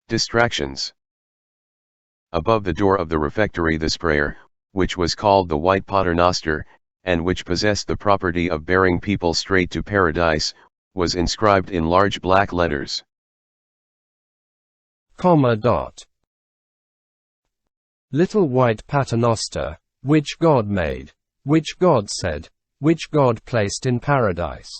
Distractions. Above the door of the refectory this prayer, which was called the White Paternoster, and which possessed the property of bearing people straight to paradise, was inscribed in large black letters. Little white paternoster, which God made, which God said, which God placed in paradise.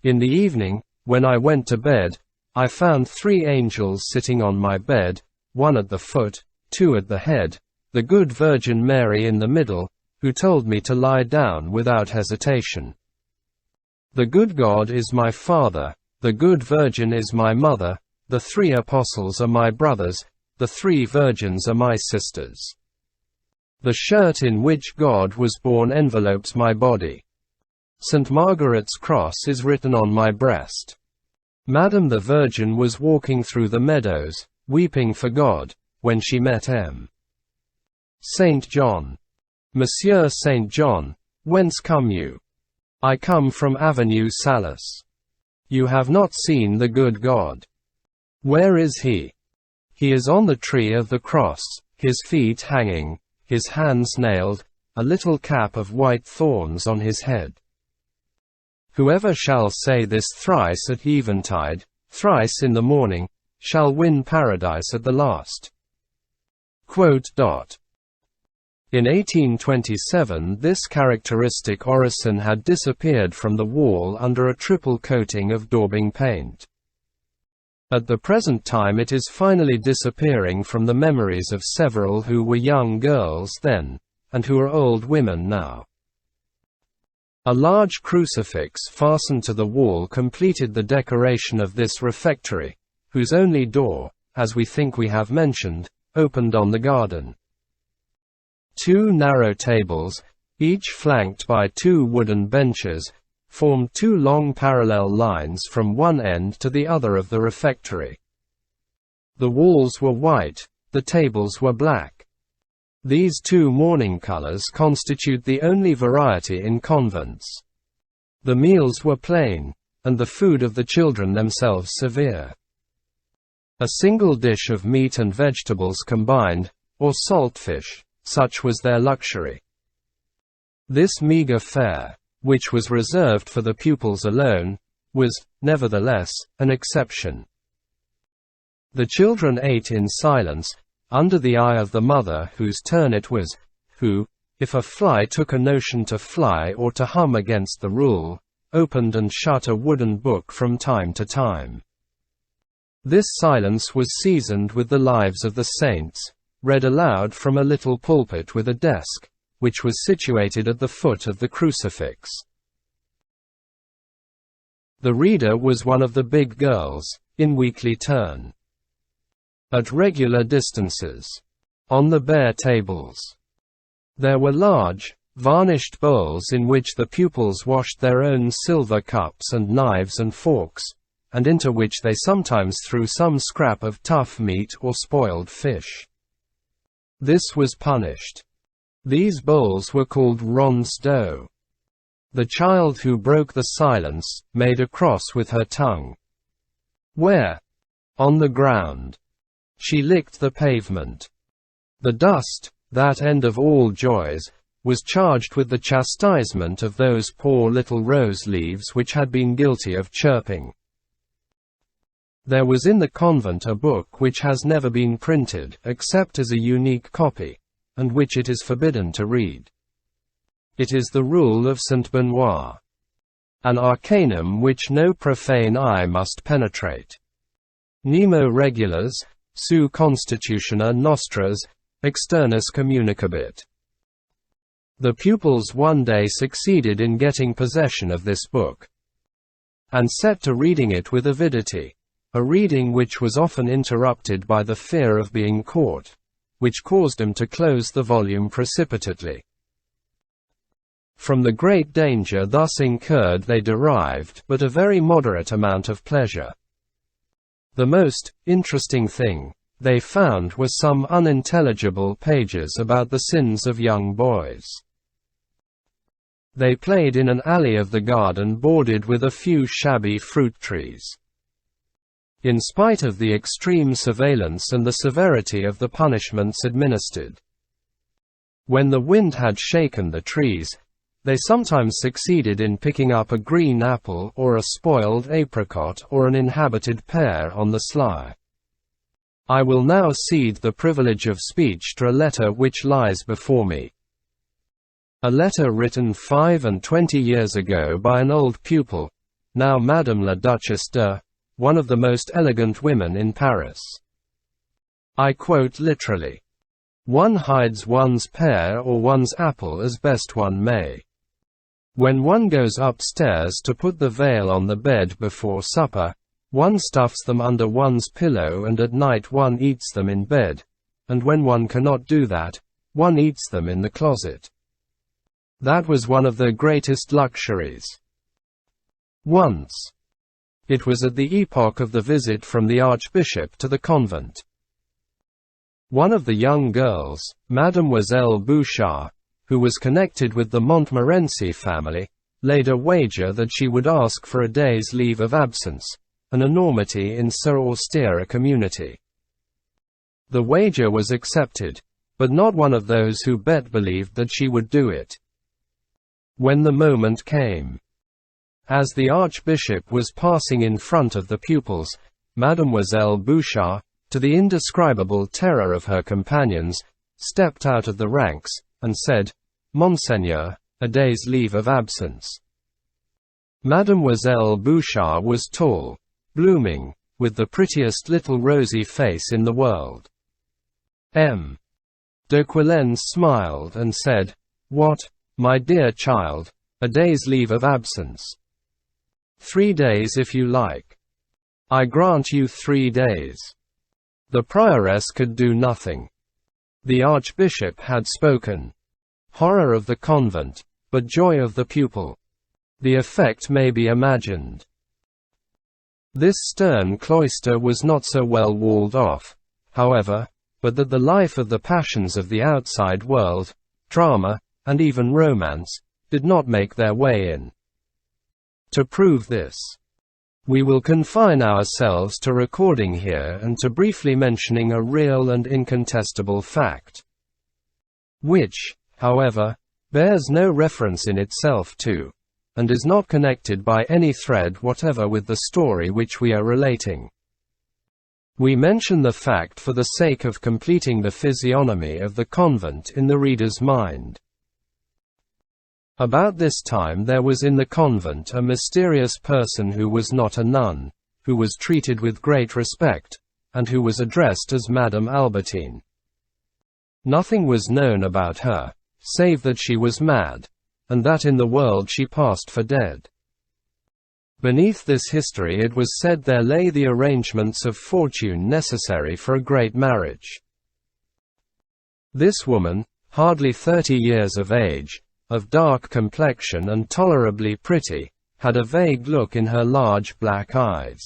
In the evening, when I went to bed, I found 3 angels sitting on my bed, 1 at the foot, 2 at the head, the good Virgin Mary in the middle, who told me to lie down without hesitation. The good God is my Father, the good Virgin is my mother, the 3 apostles are my brothers, the 3 virgins are my sisters. The shirt in which God was born envelopes my body. St. Margaret's cross is written on my breast. Madame the Virgin was walking through the meadows, weeping for God, when she met M. Saint John. Monsieur Saint John, whence come you? I come from Avenue Salus. You have not seen the good God. Where is he? He is on the tree of the cross, his feet hanging, his hands nailed, a little cap of white thorns on his head. Whoever shall say this thrice at eventide, thrice in the morning, shall win paradise at the last. In 1827 this characteristic orison had disappeared from the wall under a triple coating of daubing paint. At the present time it is finally disappearing from the memories of several who were young girls then, and who are old women now. A large crucifix fastened to the wall completed the decoration of this refectory, whose only door, as we think we have mentioned, opened on the garden. 2 narrow tables, each flanked by 2 wooden benches, formed 2 long parallel lines from one end to the other of the refectory. The walls were white, the tables were black. These 2 mourning colors constitute the only variety in convents. The meals were plain, and the food of the children themselves severe. A single dish of meat and vegetables combined, or saltfish, such was their luxury. This meager fare, which was reserved for the pupils alone, was, nevertheless, an exception. The children ate in silence, under the eye of the mother whose turn it was, who, if a fly took a notion to fly or to hum against the rule, opened and shut a wooden book from time to time. This silence was seasoned with the lives of the saints, read aloud from a little pulpit with a desk, which was situated at the foot of the crucifix. The reader was one of the big girls, in weekly turn. At regular distances. On the bare tables. There were large, varnished bowls in which the pupils washed their own silver cups and knives and forks, and into which they sometimes threw some scrap of tough meat or spoiled fish. This was punished. These bowls were called ronds d'eau. The child who broke the silence made a cross with her tongue. Where? On the ground. She licked the pavement. The dust, that end of all joys, was charged with the chastisement of those poor little rose leaves which had been guilty of chirping. There was in the convent a book which has never been printed except as a unique copy, and which it is forbidden to read. It is the Rule of St. Benoit, an arcanum which no profane eye must penetrate. Nemo regulars, su constitutiona nostras, externus communicabit. The pupils one day succeeded in getting possession of this book, and set to reading it with avidity, a reading which was often interrupted by the fear of being caught, which caused them to close the volume precipitately. From the great danger thus incurred they derived but a very moderate amount of pleasure. The most interesting thing they found was some unintelligible pages about the sins of young boys. They played in an alley of the garden bordered with a few shabby fruit trees. in spite of the extreme surveillance and the severity of the punishments administered. When the wind had shaken the trees, they sometimes succeeded in picking up a green apple or a spoiled apricot or an inhabited pear on the sly. I will now cede the privilege of speech to a letter which lies before me. A letter written 25 years ago by an old pupil, now Madame la Duchesse de, one of the most elegant women in Paris. I quote literally. One hides one's pear or one's apple as best one may. When one goes upstairs to put the veil on the bed before supper, one stuffs them under one's pillow, and at night one eats them in bed, and when one cannot do that, one eats them in the closet. That was one of the greatest luxuries. Once. It was at the epoch of the visit from the archbishop to the convent. One of the young girls, Mademoiselle Bouchard, who was connected with the Montmorency family, laid a wager that she would ask for a day's leave of absence, an enormity in so austere a community. The wager was accepted, but not one of those who bet believed that she would do it. When the moment came, as the archbishop was passing in front of the pupils, Mademoiselle Bouchard, to the indescribable terror of her companions, stepped out of the ranks, and said, "Monseigneur, a day's leave of absence." Mademoiselle Bouchard was tall, blooming, with the prettiest little rosy face in the world. M. de Quillen smiled and said, "What, my dear child, a day's leave of absence? 3 days if you like. I grant you 3 days." The prioress could do nothing. The archbishop had spoken. Horror of the convent, but joy of the pupil. The effect may be imagined. This stern cloister was not so well walled off, however, but that the life of the passions of the outside world, drama, and even romance, did not make their way in. To prove this, we will confine ourselves to recording here and to briefly mentioning a real and incontestable fact, which, however, bears no reference in itself to, and is not connected by any thread whatever with the story which we are relating. We mention the fact for the sake of completing the physiognomy of the convent in the reader's mind. About this time there was in the convent a mysterious person who was not a nun, who was treated with great respect, and who was addressed as Madame Albertine. Nothing was known about her, save that she was mad, and that in the world she passed for dead. Beneath this history it was said there lay the arrangements of fortune necessary for a great marriage. This woman, hardly 30 years of age, of dark complexion and tolerably pretty, had a vague look in her large black eyes.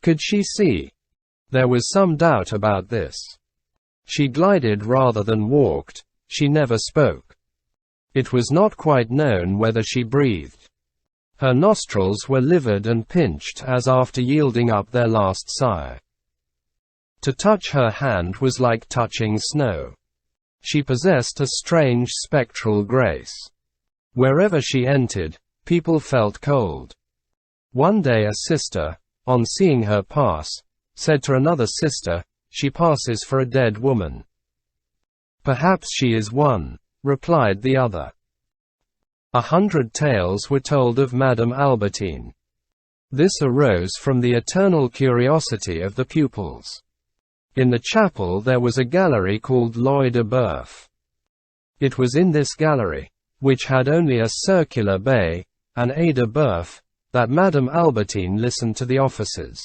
Could she see? There was some doubt about this. She glided rather than walked, she never spoke. It was not quite known whether she breathed. Her nostrils were livid and pinched as after yielding up their last sigh. To touch her hand was like touching snow. She possessed a strange spectral grace. Wherever she entered, people felt cold. One day a sister, on seeing her pass, said to another sister, "She passes for a dead woman." "Perhaps she is one," replied the other. 100 tales were told of Madame Albertine. This arose from the eternal curiosity of the pupils. In the chapel there was a gallery called l'Œil de Bœuf. It was in this gallery, which had only a circular bay, an œil de bœuf, that Madame Albertine listened to the officers.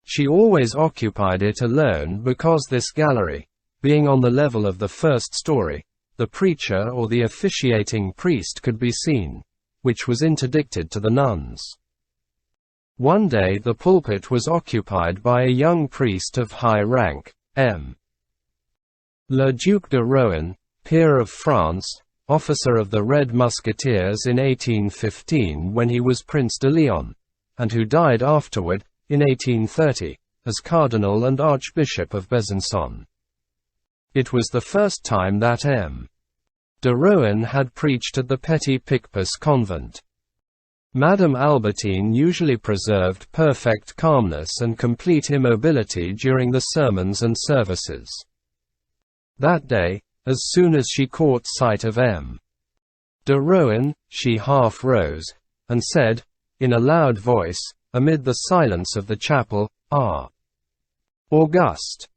She always occupied it alone because this gallery, being on the level of the first story, the preacher or the officiating priest could be seen, which was interdicted to the nuns. One day the pulpit was occupied by a young priest of high rank, M. Le Duc de Rohan, peer of France, officer of the Red Musketeers in 1815 when he was Prince de Leon, and who died afterward, in 1830, as Cardinal and Archbishop of Besançon. It was the first time that M. de Rohan had preached at the petit-picpus convent. Madame Albertine usually preserved perfect calmness and complete immobility during the sermons and services. That day, as soon as she caught sight of M. de Rohan, she half rose, and said, in a loud voice, amid the silence of the chapel, "Ah! Auguste!"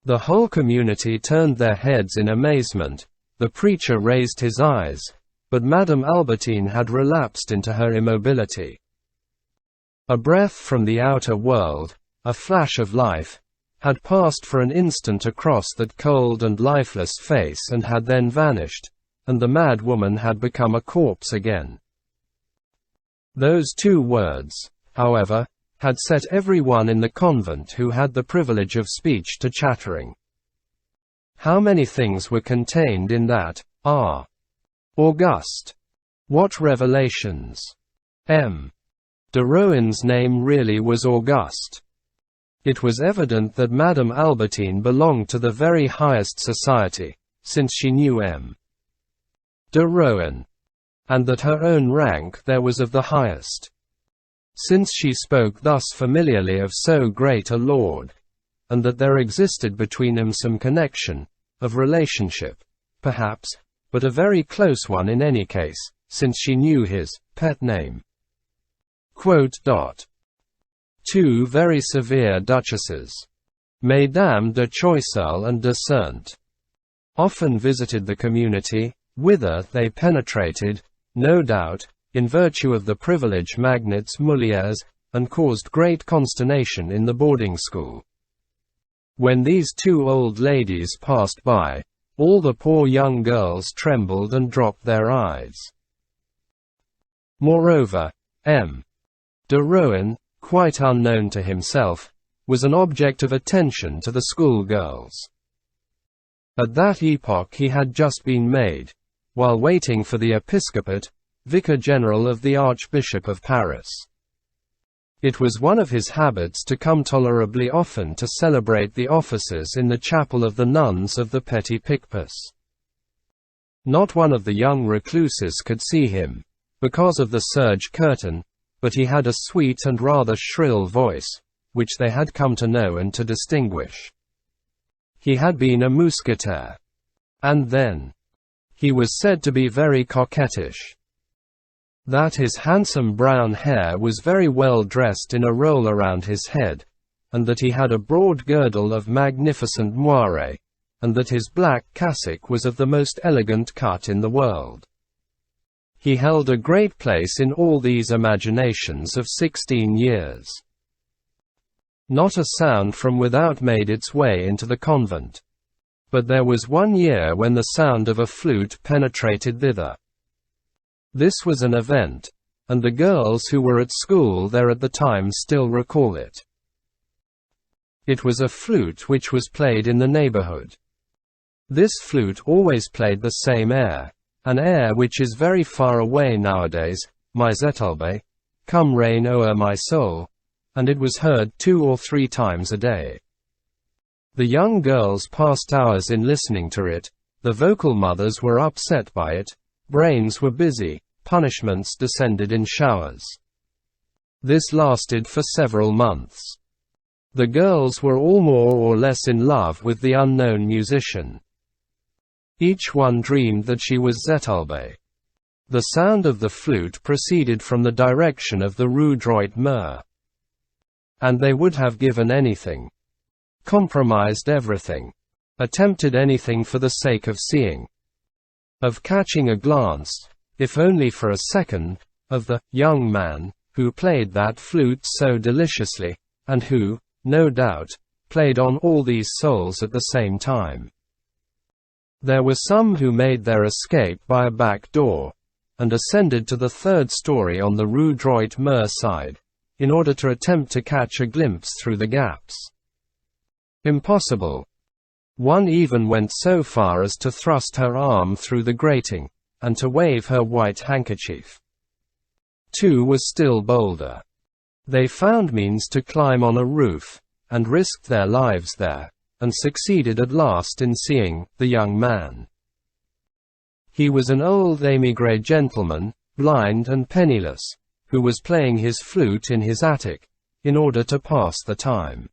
The whole community turned their heads in amazement. The preacher raised his eyes, but Madame Albertine had relapsed into her immobility. A breath from the outer world, a flash of life, had passed for an instant across that cold and lifeless face and had then vanished, and the mad woman had become a corpse again. Those two words, however, had set everyone in the convent who had the privilege of speech to chattering. How many things were contained in that, "Ah! Auguste!" What revelations! M. de Rohan's name really was Auguste. It was evident that Madame Albertine belonged to the very highest society, since she knew M. de Rohan, and that her own rank there was of the highest. Since she spoke thus familiarly of so great a lord, and that there existed between them some connection, of relationship, perhaps, but a very close one in any case, since she knew his pet name. Two very severe duchesses, Mesdames de Choiseul and de Saint, often visited the community, whither they penetrated, no doubt, in virtue of the privilege magnates Mulieres, and caused great consternation in the boarding school. When these two old ladies passed by, all the poor young girls trembled and dropped their eyes. Moreover, M. de Rohan, quite unknown to himself, was an object of attention to the schoolgirls. At that epoch he had just been made, while waiting for the episcopate, vicar-general of the Archbishop of Paris. It was one of his habits to come tolerably often to celebrate the offices in the chapel of the nuns of the petit-picpus. Not one of the young recluses could see him, because of the serge curtain, but he had a sweet and rather shrill voice, which they had come to know and to distinguish. He had been a mousquetaire. And then, he was said to be very coquettish. That his handsome brown hair was very well dressed in a roll around his head, and that he had a broad girdle of magnificent moire, and that his black cassock was of the most elegant cut in the world. He held a great place in all these imaginations of 16 years. Not a sound from without made its way into the convent. But there was one year when the sound of a flute penetrated thither. This was an event, and the girls who were at school there at the time still recall it. It was a flute which was played in the neighborhood. This flute always played the same air, an air which is very far away nowadays, Misérables, come rain o'er my soul, and it was heard 2 or 3 times a day. The young girls passed hours in listening to it, the vocal mothers were upset by it, brains were busy, punishments descended in showers. This lasted for several months. The girls were all more or less in love with the unknown musician. Each one dreamed that she was Zetalbe. The sound of the flute proceeded from the direction of the Rue Droit Mur. And they would have given anything, compromised everything, attempted anything for the sake of seeing, of catching a glance, if only for a second, of the young man who played that flute so deliciously, and who, no doubt, played on all these souls at the same time. There were some who made their escape by a back door, and ascended to the 3rd story on the Rue Droit Mur side, in order to attempt to catch a glimpse through the gaps. Impossible. One even went so far as to thrust her arm through the grating, and to wave her white handkerchief. 2 was still bolder. They found means to climb on a roof, and risked their lives there, and succeeded at last in seeing the young man. He was an old émigré gentleman, blind and penniless, who was playing his flute in his attic, in order to pass the time.